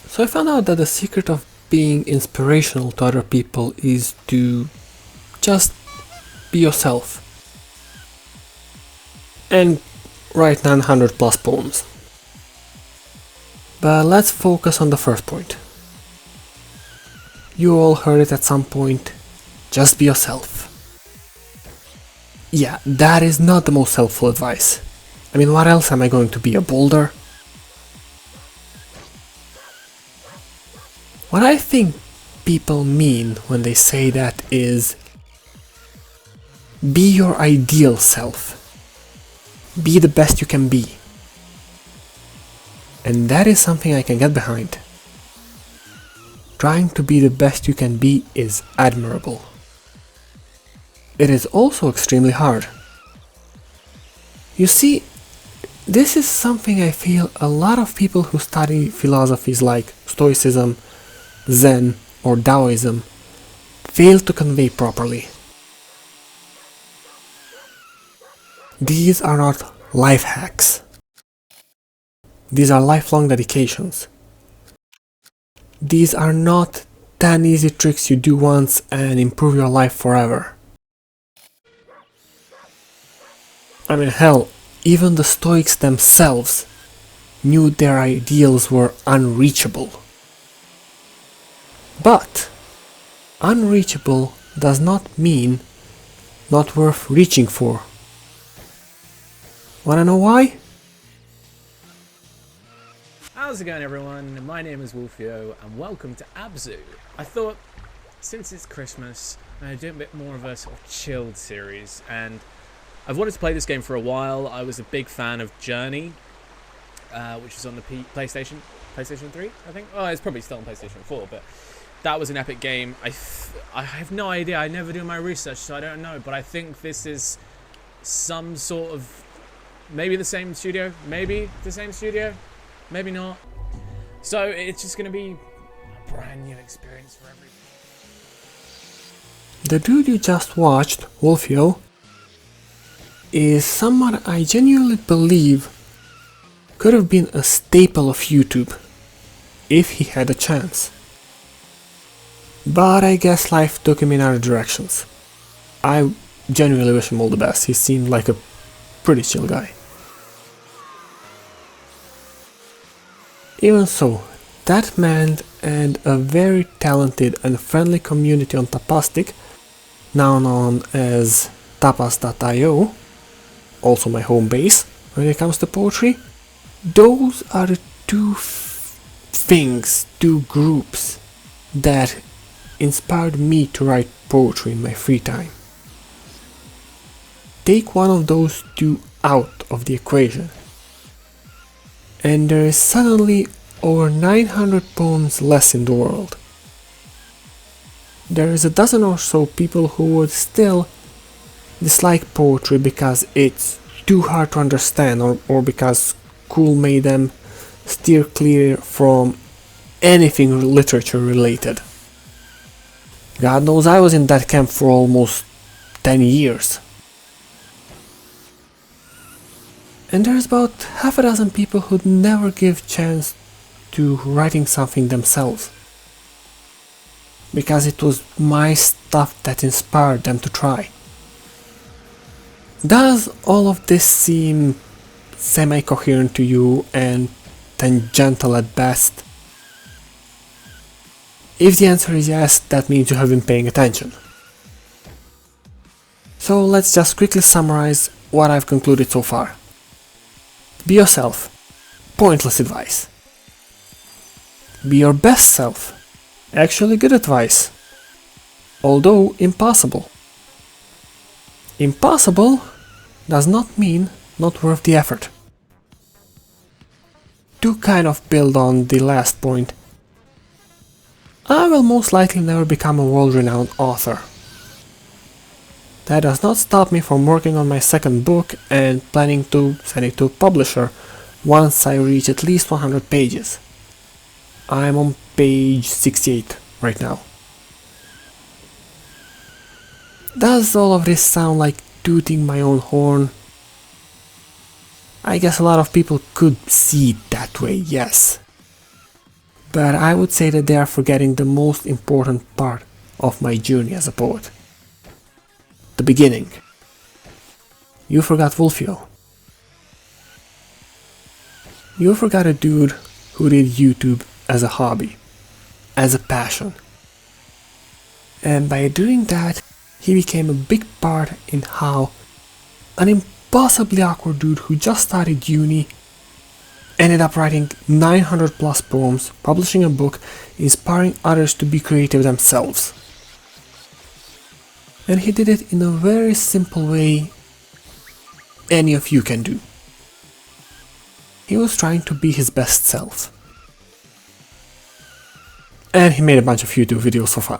So I found out that the secret of being inspirational to other people is to just be yourself and write 900 plus poems. But let's focus on the first point. You all heard it at some point, just be yourself. Yeah, that is not the most helpful advice. I mean, what else am I going to be, a boulder? What I think people mean when they say that is, be your ideal self. Be the best you can be. And that is something I can get behind. Trying to be the best you can be is admirable. It is also extremely hard. You see, this is something I feel a lot of people who study philosophies like Stoicism, Zen or Taoism fail to convey properly. These are not life hacks. These are lifelong dedications. These are not 10 easy tricks you do once and improve your life forever. I mean, hell, even the Stoics themselves knew their ideals were unreachable. But unreachable does not mean not worth reaching for. Wanna know why? How's it going, everyone? My name is Wolfio and welcome to Abzu. I thought, since it's Christmas, I'd do a bit more of a sort of chilled series, and I've wanted to play this game for a while. I was a big fan of Journey, which is on the PlayStation 3, I think. Oh, it's probably still on PlayStation 4, but that was an epic game. I have no idea. I never do my research, so I don't know, but I think this is some sort of, maybe the same studio, maybe not. So it's just going to be a brand new experience for everyone. The dude you just watched, Wolfio, is someone I genuinely believe could have been a staple of YouTube if he had a chance. But I guess life took him in other directions. I genuinely wish him all the best. He seemed like a pretty chill guy. Even so, that man and a very talented and friendly community on Tapastic, now known as Tapas.io, also my home base when it comes to poetry, those are the two groups that inspired me to write poetry in my free time. Take one of those two out of the equation, and there is suddenly over 900 poems less in the world. There is a dozen or so people who would still dislike poetry because it's too hard to understand, or because school made them steer clear from anything literature related. God knows I was in that camp for almost 10 years. And there's about half a dozen people who'd never give chance to writing something themselves, because it was my stuff that inspired them to try. Does all of this seem semi-coherent to you and tangential at best? If the answer is yes, that means you have been paying attention. So let's just quickly summarize what I've concluded so far. Be yourself. Pointless advice. Be your best self. Actually good advice. Although impossible. Impossible does not mean not worth the effort. To kind of build on the last point, I will most likely never become a world-renowned author. That does not stop me from working on my second book and planning to send it to a publisher once I reach at least 100 pages. I'm on page 68 right now. Does all of this sound like tooting my own horn? I guess a lot of people could see it that way, yes. but I would say that they are forgetting the most important part of my journey as a poet. The beginning. You forgot Wolfio. You forgot a dude who did YouTube as a hobby, as a passion. And by doing that, he became a big part in how an impossibly awkward dude who just started uni ended up writing 900 plus poems, publishing a book, inspiring others to be creative themselves. And he did it in a very simple way any of you can do. He was trying to be his best self. And he made a bunch of YouTube videos for fun.